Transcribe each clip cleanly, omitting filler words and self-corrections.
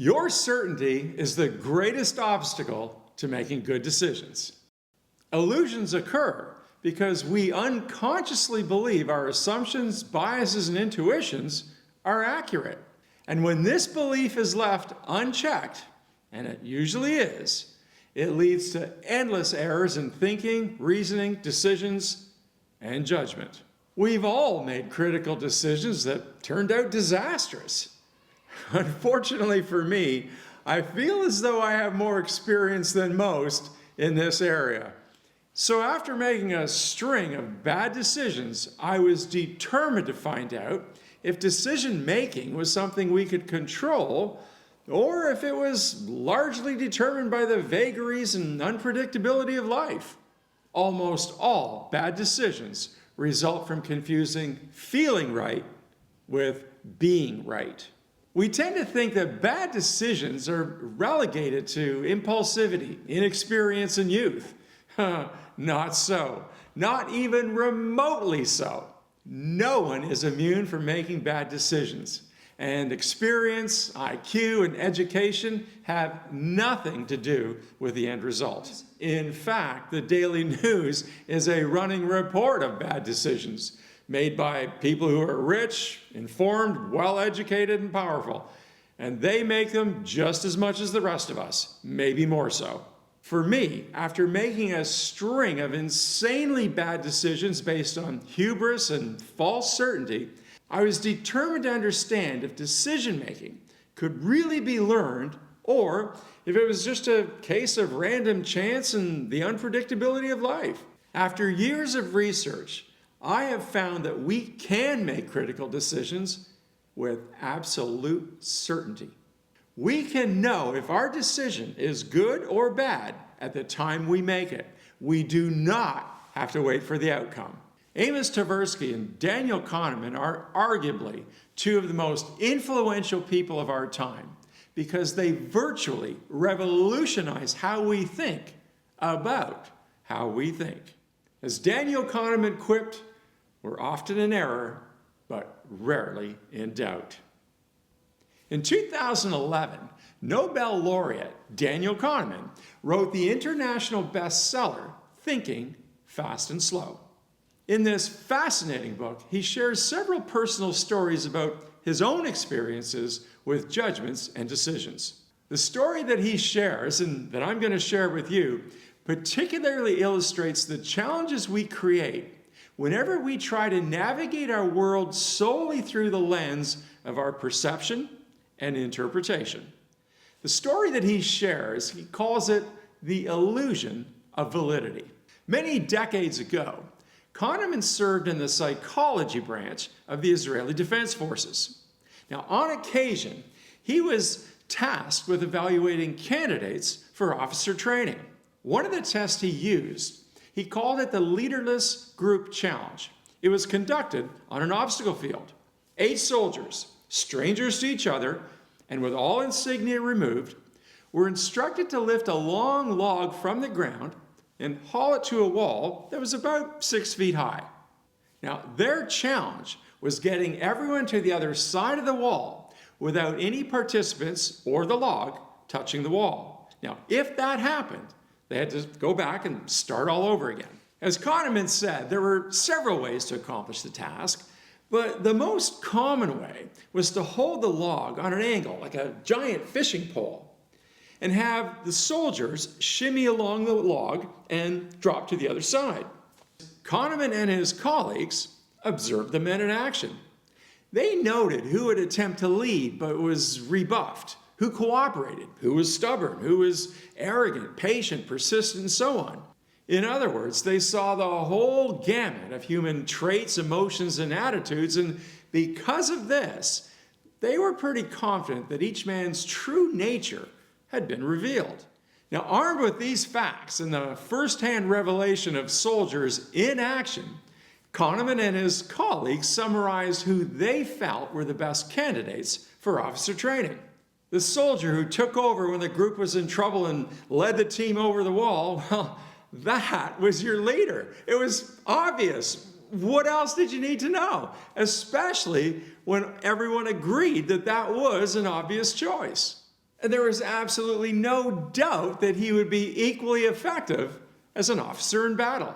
Your certainty is the greatest obstacle to making good decisions. Illusions occur because we unconsciously believe our assumptions, biases, and intuitions are accurate. And when this belief is left unchecked, and it usually is, it leads to endless errors in thinking, reasoning, decisions, and judgment. We've all made critical decisions that turned out disastrous. Unfortunately for me, I feel as though I have more experience than most in this area. So after making a string of bad decisions, I was determined to find out if decision-making was something we could control, or if it was largely determined by the vagaries and unpredictability of life. Almost all bad decisions result from confusing feeling right with being right. We tend to think that bad decisions are relegated to impulsivity, inexperience, and youth. Not so. Not even remotely so. No one is immune from making bad decisions. And experience, IQ, and education have nothing to do with the end result. In fact, the Daily News is a running report of bad decisions made by people who are rich, informed, well-educated, and powerful. And they make them just as much as the rest of us, maybe more so. For me, after making a string of insanely bad decisions based on hubris and false certainty, I was determined to understand if decision-making could really be learned, or if it was just a case of random chance and the unpredictability of life. After years of research, I have found that we can make critical decisions with absolute certainty. We can know if our decision is good or bad at the time we make it. We do not have to wait for the outcome. Amos Tversky and Daniel Kahneman are arguably two of the most influential people of our time because they virtually revolutionize how we think about how we think. As Daniel Kahneman quipped, we're often in error, but rarely in doubt. In 2011, Nobel laureate Daniel Kahneman wrote the international bestseller, Thinking, Fast and Slow. In this fascinating book, he shares several personal stories about his own experiences with judgments and decisions. The story that he shares, and that I'm going to share with you, particularly illustrates the challenges we create whenever we try to navigate our world solely through the lens of our perception and interpretation. The story that he shares, he calls it the illusion of validity. Many decades ago, Kahneman served in the psychology branch of the Israeli Defense Forces. Now, on occasion, he was tasked with evaluating candidates for officer training. One of the tests he used, he called it the Leaderless Group Challenge. It was conducted on an obstacle field. 8 soldiers, strangers to each other, and with all insignia removed, were instructed to lift a long log from the ground and haul it to a wall that was about 6 feet high. Now, their challenge was getting everyone to the other side of the wall without any participants or the log touching the wall. Now, if that happened, they had to go back and start all over again. As Kahneman said, there were several ways to accomplish the task, but the most common way was to hold the log on an angle, like a giant fishing pole, and have the soldiers shimmy along the log and drop to the other side. Kahneman and his colleagues observed the men in action. They noted who would attempt to lead but was rebuffed, who cooperated, who was stubborn, who was arrogant, patient, persistent, and so on. In other words, they saw the whole gamut of human traits, emotions, and attitudes, and because of this, they were pretty confident that each man's true nature had been revealed. Now, armed with these facts and the first-hand revelation of soldiers in action, Kahneman and his colleagues summarized who they felt were the best candidates for officer training. The soldier who took over when the group was in trouble and led the team over the wall, well, that was your leader. It was obvious. What else did you need to know? Especially when everyone agreed that that was an obvious choice. And there was absolutely no doubt that he would be equally effective as an officer in battle.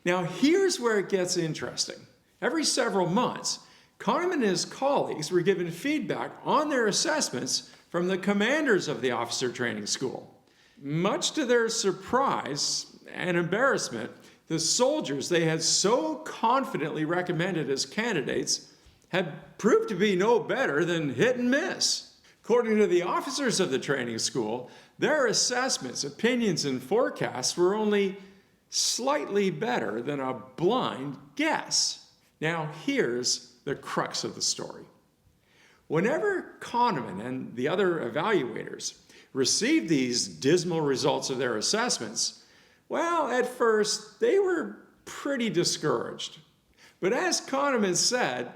Now, here's where it gets interesting. Every several months, Kahneman and his colleagues were given feedback on their assessments from the commanders of the officer training school. Much to their surprise and embarrassment, the soldiers they had so confidently recommended as candidates had proved to be no better than hit and miss. According to the officers of the training school, their assessments, opinions, and forecasts were only slightly better than a blind guess. Now, here's the crux of the story. Whenever Kahneman and the other evaluators received these dismal results of their assessments, well, at first, they were pretty discouraged. But as Kahneman said,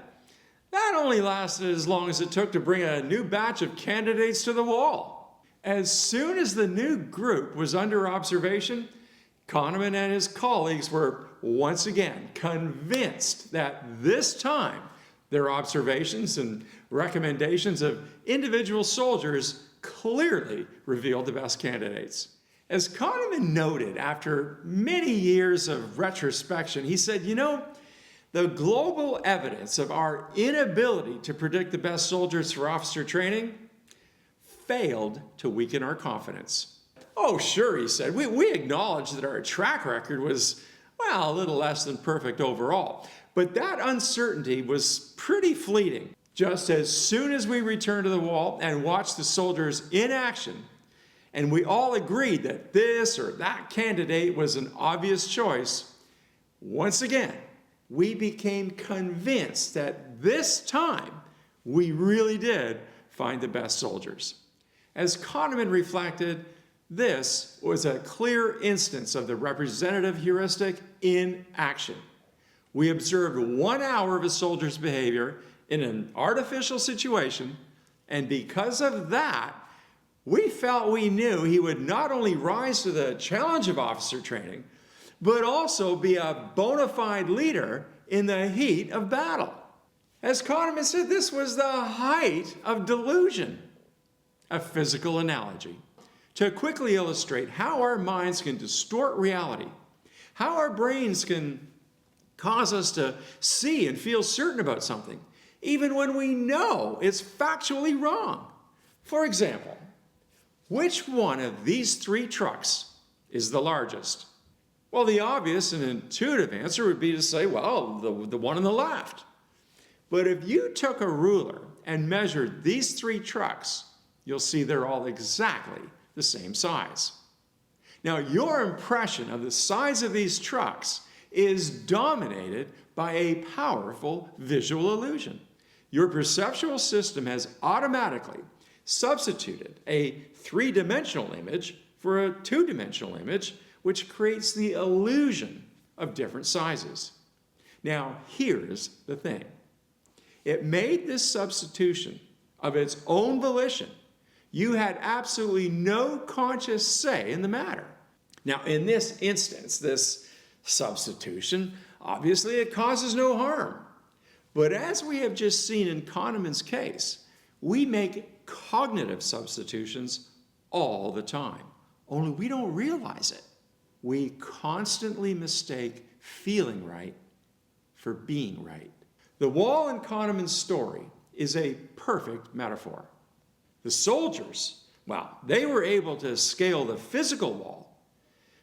that only lasted as long as it took to bring a new batch of candidates to the wall. As soon as the new group was under observation, Kahneman and his colleagues were once again convinced that this time their observations and recommendations of individual soldiers clearly revealed the best candidates. As Kahneman noted after many years of retrospection, he said, the global evidence of our inability to predict the best soldiers for officer training failed to weaken our confidence. Oh, sure, he said, we acknowledge that our track record was, a little less than perfect overall. But that uncertainty was pretty fleeting. Just as soon as we returned to the wall and watched the soldiers in action, and we all agreed that this or that candidate was an obvious choice, once again, we became convinced that this time we really did find the best soldiers. As Kahneman reflected, this was a clear instance of the representative heuristic in action. We observed 1 hour of a soldier's behavior in an artificial situation, and because of that, we felt we knew he would not only rise to the challenge of officer training, but also be a bona fide leader in the heat of battle. As Kahneman said, this was the height of delusion, a physical analogy, to quickly illustrate how our minds can distort reality, how our brains can cause us to see and feel certain about something, even when we know it's factually wrong. For example, which one of these 3 trucks is the largest? Well, the obvious and intuitive answer would be to say, the one on the left. But if you took a ruler and measured these 3 trucks, you'll see they're all exactly the same size. Now, your impression of the size of these trucks is dominated by a powerful visual illusion. Your perceptual system has automatically substituted a 3-dimensional image for a 2-dimensional image, which creates the illusion of different sizes. Now, here's the thing. It made this substitution of its own volition. You had absolutely no conscious say in the matter. Now, in this instance, this substitution, obviously it causes no harm. But as we have just seen in Kahneman's case, we make cognitive substitutions all the time, only we don't realize it. We constantly mistake feeling right for being right. The wall in Kahneman's story is a perfect metaphor. The soldiers, they were able to scale the physical wall,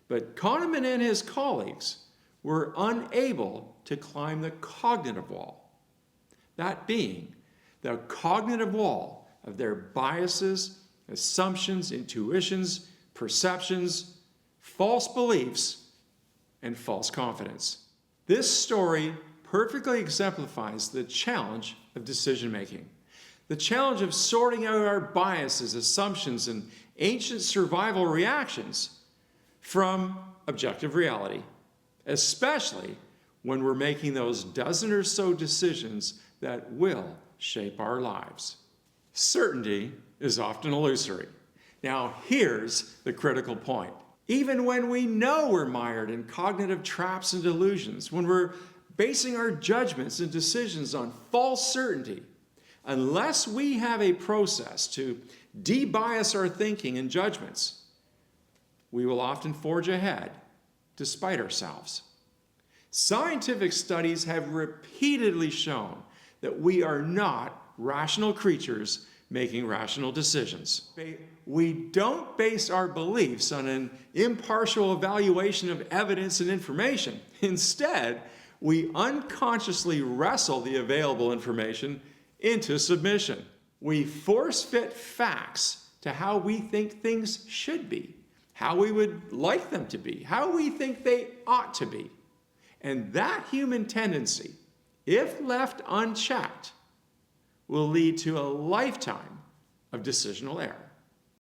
but Kahneman and his colleagues were unable to climb the cognitive wall. That being the cognitive wall of their biases, assumptions, intuitions, perceptions, false beliefs, and false confidence. This story perfectly exemplifies the challenge of decision-making, the challenge of sorting out our biases, assumptions, and ancient survival reactions from objective reality, especially when we're making those dozen or so decisions that will shape our lives. Certainty is often illusory. Now, here's the critical point. Even when we know we're mired in cognitive traps and delusions, when we're basing our judgments and decisions on false certainty, unless we have a process to de-bias our thinking and judgments, we will often forge ahead despite ourselves. Scientific studies have repeatedly shown that we are not rational creatures making rational decisions. We don't base our beliefs on an impartial evaluation of evidence and information. Instead, we unconsciously wrestle the available information into submission. We force-fit facts to how we think things should be, how we would like them to be, how we think they ought to be. And that human tendency, if left unchecked, will lead to a lifetime of decisional error.